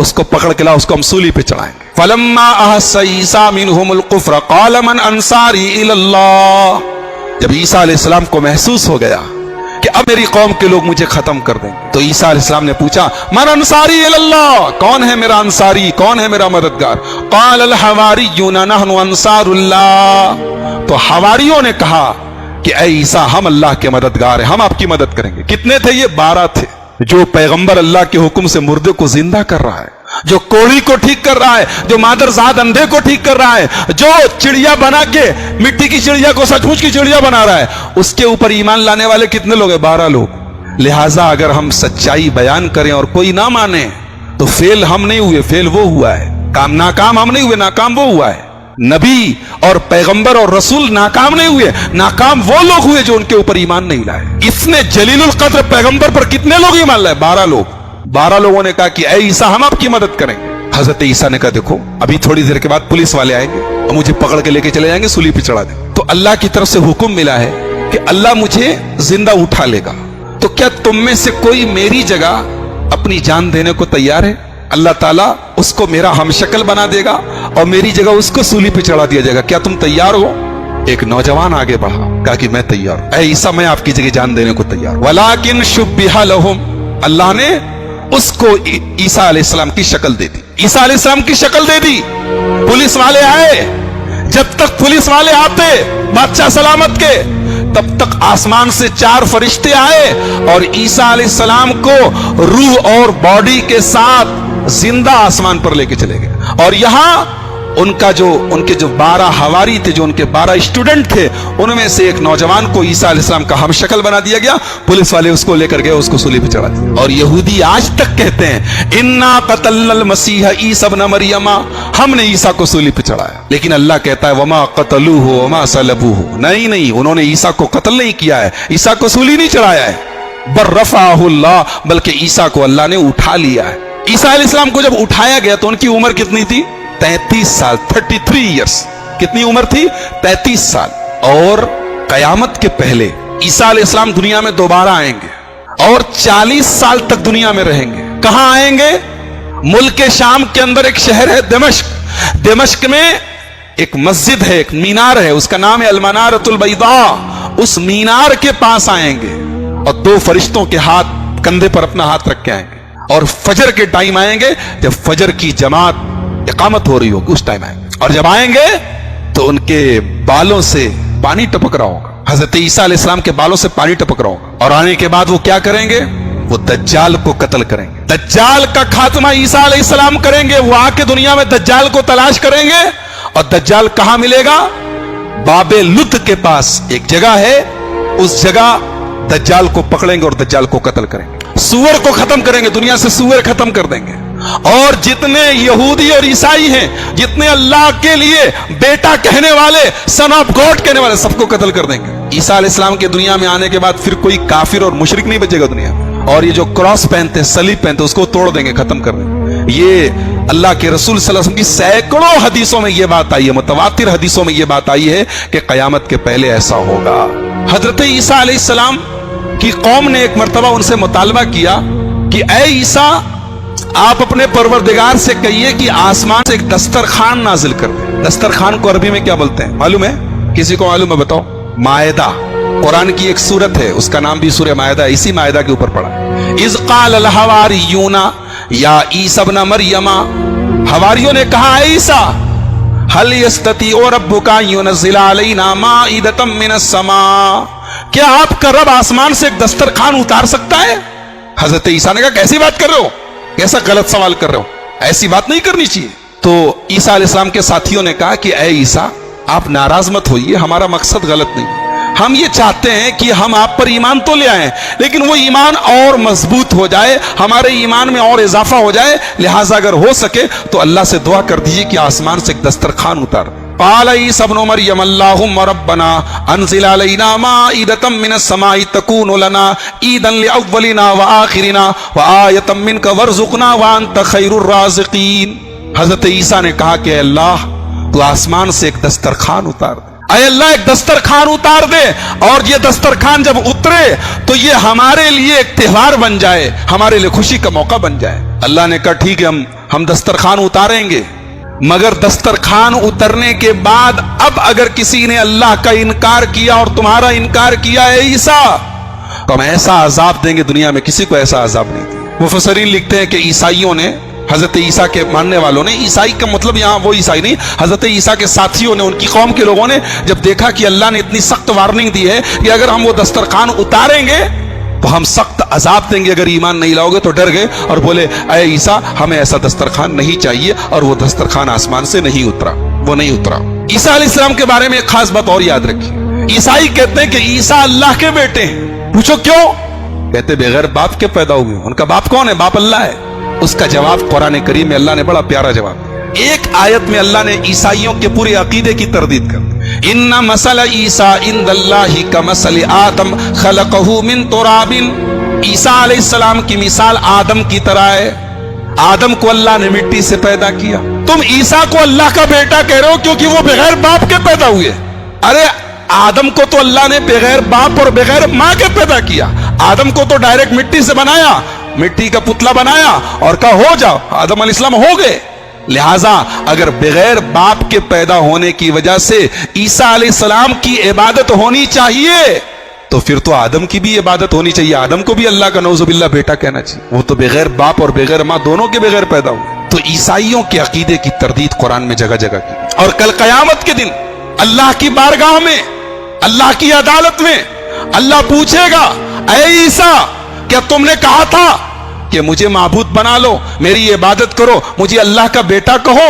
اس کو پکڑ کے لا، اس کو ہم سولی پہ چڑھائیں گے. فلما احس عیسیٰ منہم الکفر قال من انصاری الی اللہ. جب عیسیٰ علیہ السلام کو محسوس ہو گیا کہ اب میری قوم کے لوگ مجھے ختم کر دیں گے، تو عیسیٰ علیہ السلام نے پوچھا من انصاری الی اللہ، کون ہے میرا انصاری، کون ہے میرا مددگار؟ قال الحواریون نحن انصار اللہ. تو حواریوں نے کہا کہ اے عیسیٰ ہم اللہ کے مددگار ہیں، ہم آپ کی مدد کریں گے. کتنے تھے یہ؟ 12 تھے. جو پیغمبر اللہ کے حکم سے مردے کو زندہ کر رہا ہے، جو کوڑی کو ٹھیک کر رہا ہے، جو مادرزاد اندھے کو ٹھیک کر رہا ہے، جو چڑیا بنا کے مٹی کی چڑیا کو سچ مچ کی چڑیا بنا رہا ہے، اس کے اوپر ایمان لانے والے کتنے لوگ ہیں؟ 12 لوگ. لہٰذا اگر ہم سچائی بیان کریں اور کوئی نہ مانے تو فیل ہم نہیں ہوئے، فیل وہ ہوا ہے. ناکام ہم نہیں ہوئے، ناکام وہ ہوا ہے. نبی اور پیغمبر اور رسول ناکام نہیں ہوئے، ناکام وہ لوگ ہوئے جو ان کے اوپر ایمان نہیں لائے. اتنے جلیل القدر پیغمبر پر کتنے لوگ ایمان لائے؟ 12 لوگ. 12 لوگوں نے کہا کہ اے عیسیٰ ہم آپ کی مدد کریں گے. حضرت عیسیٰ نے کہا دیکھو ابھی تھوڑی دیر کے بعد پولیس والے آئیں گے اور مجھے پکڑ کے لے کے چلے جائیں گے، سولی پہ چڑھا دیں. تو اللہ کی طرف سے حکم ملا ہے کہ اللہ مجھے زندہ اٹھا لے گا، تو کیا تم میں سے کوئی میری جگہ اپنی جان دینے کو تیار ہے؟ اللہ تعالیٰ اس کو میرا ہم شکل بنا دے گا اور میری جگہ اس کو سولی پہ چڑھا دیا جائے گا، کیا تم تیار ہو؟ ایک نوجوان آگے بڑھا، کہا کہ میں تیار ہوں. اے عیسیٰ میں آپ کی جگہ جان دینے کو تیار ہوں. ولیکن شبہ لہم، اللہ نے اس کو عیسیٰ علیہ السلام کی شکل دے دی. عیسیٰ علیہ السلام کی شکل دے دی. پولیس والے آئے، جب تک پولیس والے آتے بادشاہ سلامت کے، تب تک آسمان سے 4 فرشتے آئے اور عیسیٰ علیہ السلام کو روح اور باڈی کے ساتھ زندہ آسمان پر لے کے چلے گئے. اور یہاں ان کے جو 12 حواری تھے، جو ان کے 12 اسٹوڈنٹ تھے، ان میں سے ایک نوجوان کو عیسیٰ علیہ السلام کا ہم شکل بنا دیا گیا. پولیس والے اس کو لے کر گئے، اس کو سولی پہ چڑھا دیا. اور یہودی آج تک کہتے ہیں انا قتلنا المسیح عیسی ابن مریم، ہم نے عیسیٰ کو سولی پہ چڑھایا. لیکن اللہ کہتا ہے وما قتلوہ وما صلبوہ، نہیں انہوں نے عیسیٰ کو قتل نہیں کیا ہے، عیسیٰ کو سولی نہیں چڑھایا ہے. بل رفعہ اللہ، بلکہ عیسیٰ کو اللہ نے اٹھا لیا ہے. عیسیٰ علیہ السلام کو جب اٹھایا گیا تو ان کی عمر کتنی تھی؟ 33 سال، 33 ایئرس. کتنی عمر تھی؟ 33 سال. اور قیامت کے پہلے عیسیٰ علیہ السلام دنیا میں دوبارہ آئیں گے اور 40 سال تک دنیا میں رہیں گے. کہاں آئیں گے؟ ملک شام کے اندر ایک شہر ہے دمشق. دمشق میں ایک مسجد ہے، ایک مینار ہے، اس کا نام ہے المنارۃ البیضاء. اس مینار کے پاس آئیں گے اور 2 فرشتوں کے ہاتھ کندھے پر اپنا ہاتھ رکھ کے آئیں گے. اور فجر کے ٹائم آئیں گے، جب فجر کی جماعت اقامت ہو رہی ہوگی اس ٹائم آئیں گے. اور جب آئیں گے تو ان کے بالوں سے پانی ٹپک رہا ہوگا. حضرت عیسیٰ علیہ السلام کے بالوں سے پانی ٹپک رہا ہوگا. اور آنے کے بعد وہ کیا کریں گے؟ وہ دجال کو قتل کریں گے. دجال کا خاتمہ عیسیٰ علیہ السلام کریں گے. وہ آ کے دنیا میں دجال کو تلاش کریں گے. اور دجال کہاں ملے گا؟ باب لد کے پاس ایک جگہ ہے، اس جگہ دجال کو پکڑیں گے اور دجال کو قتل کریں گے. سور کو ختم کریں گے، دنیا سے سور ختم کر دیں گے. اور جتنے یہودی اور عیسائی ہیں، جتنے اللہ کے لیے بیٹا کہنے والے، سن آف گاڈ کہنے والے، سب کو قتل کر دیں گے. عیسیٰ علیہ السلام کے دنیا میں آنے کے بعد پھر کوئی کافر اور مشرک نہیں بچے گا دنیا میں. اور یہ جو کراس پہنتے ہیں، صلیب پہنتے ہیں، اس کو توڑ دیں گے، ختم کر دیں گے. یہ اللہ کے رسول صلی اللہ علیہ وسلم کی سینکڑوں حدیثوں میں یہ بات آئی ہے، متواتر حدیثوں میں یہ بات آئی ہے کہ قیامت کے پہلے ایسا ہوگا. حضرت عیسیٰ علیہ السلام کی قوم نے ایک مرتبہ ان سے مطالبہ کیا کہ اے عیسیٰ، آپ اپنے پروردگار سے کہیے کہ آسمان سے ایک دسترخوان نازل کر دے. دسترخوان کو عربی میں کیا بولتے ہیں معلوم ہے؟ کسی کو معلوم ہے؟ بتاؤ. مائدہ. قرآن کی ایک سورت ہے، اس کا نام بھی سورہ مائدہ، اسی مائدہ کے اوپر پڑا ہے. اذ قال الحواریون یا عیسی ابن مریم، حواریوں نے کہا اے عیسیٰ، هل يستطيع ربك ان ينزل علينا مائدة من السماء، کیا آپ کا رب آسمان سے ایک دسترخوان اتار سکتا ہے؟ حضرت عیسیٰ نے کہا کیسی بات کر رہے ہو، کیسا غلط سوال کر رہے ہو، ایسی بات نہیں کرنی چاہیے. تو عیسیٰ علیہ السلام کے ساتھیوں نے کہا کہ اے عیسیٰ، آپ ناراض مت ہوئیے، ہمارا مقصد غلط نہیں. ہم یہ چاہتے ہیں کہ ہم آپ پر ایمان تو لے آئیں، لیکن وہ ایمان اور مضبوط ہو جائے، ہمارے ایمان میں اور اضافہ ہو جائے. لہٰذا اگر ہو سکے تو اللہ سے دعا کر دیجیے کہ آسمان سے ایک دسترخوان اتار. قال عیسی ابن مریم اللهم ربنا انزل علينا مائدة من السماء تكون لنا عيدا لاولنا واخرنا وآية منك وارزقنا وانت خير الرازقين. حضرت عیسیٰ نے کہا کہ اللہ تو آسمان سے ایک دسترخوان اتار دے. اے اللہ ایک دسترخوان اتار دے، اور یہ دسترخوان جب اترے تو یہ ہمارے لیے ایک تہوار بن جائے، ہمارے لیے خوشی کا موقع بن جائے. اللہ نے کہا ٹھیک ہے، ہم ہم دسترخوان اتاریں گے، مگر دسترخوان اترنے کے بعد اب اگر کسی نے اللہ کا انکار کیا اور تمہارا انکار کیا ہے عیسیٰ، تو ہم ایسا عذاب دیں گے، دنیا میں کسی کو ایسا عذاب نہیں دیا۔ مفسرین لکھتے ہیں کہ عیسائیوں نے، حضرت عیسیٰ کے ماننے والوں نے، عیسائی کا مطلب یہاں وہ عیسائی نہیں، حضرت عیسیٰ کے ساتھیوں نے، ان کی قوم کے لوگوں نے جب دیکھا کہ اللہ نے اتنی سخت وارننگ دی ہے کہ اگر ہم وہ دسترخوان اتاریں گے تو ہم سخت عذاب دیں گے، اگر ایمان نہیں لاؤ گے، تو ڈر گئے اور بولے اے عیسیٰ ہمیں ایسا دسترخوان نہیں چاہیے، اور وہ دسترخوان آسمان سے نہیں اترا، وہ نہیں اترا۔ عیسیٰ علیہ السلام کے بارے میں ایک خاص بات اور یاد رکھیے، عیسائی کہتے ہیں کہ عیسیٰ اللہ کے بیٹے ہیں۔ پوچھو کیوں؟ کہتے بغیر باپ کے پیدا ہوئے۔ ان کا باپ کون ہے؟ باپ اللہ ہے۔ اس کا جواب قرآن کریم میں اللہ نے بڑا پیارا جواب دیا۔ ایک آیت میں اللہ نے عیسائیوں کے پورے عقیدے کی تردید کر دی، ان مثل عیسیٰ عند اللہ کمثل آدم خلقہ من تراب۔ عیسیٰ علیہ السلام کی مثال آدم کی طرح ہے، آدم کو اللہ نے مٹی سے پیدا کیا۔ تم عیسیٰ کو اللہ کا بیٹا کہہ رہے ہو کیونکہ وہ بغیر باپ کے پیدا ہوئے۔ ارے آدم کو تو اللہ نے بغیر باپ اور بغیر ماں کے پیدا کیا، آدم کو تو ڈائریکٹ مٹی سے بنایا، مٹی کا پتلا بنایا اور کہا ہو جاؤ، آدم علیہ السلام ہو گئے۔ لہٰذا اگر بغیر باپ کے پیدا ہونے کی وجہ سے عیسیٰ علیہ السلام کی عبادت ہونی چاہیے تو پھر تو آدم کی بھی عبادت ہونی چاہیے، آدم کو بھی اللہ کا نعوذ باللہ بیٹا کہنا چاہیے، وہ تو بغیر باپ اور بغیر ماں دونوں کے بغیر پیدا ہوئے۔ تو عیسائیوں کے عقیدے کی تردید قرآن میں جگہ جگہ کی، اور کل قیامت کے دن اللہ کی بارگاہ میں، اللہ کی عدالت میں اللہ پوچھے گا اے عیسیٰ کیا تم نے کہا تھا کہ مجھے معبود بنا لو، میری عبادت کرو، مجھے اللہ کا بیٹا کہو؟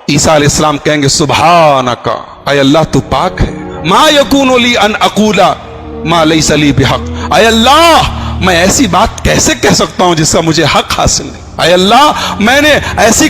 عیسیٰ علیہ السلام کہیں گے سبحانک، اے اللہ تو پاک ہے، ما یکون لی ان اقول ما لیس لی بحق، اے اللہ میں ایسی بات کیسے کہہ سکتا ہوں جس کا مجھے حق حاصل نہیں، اے اللہ میں نے ایسی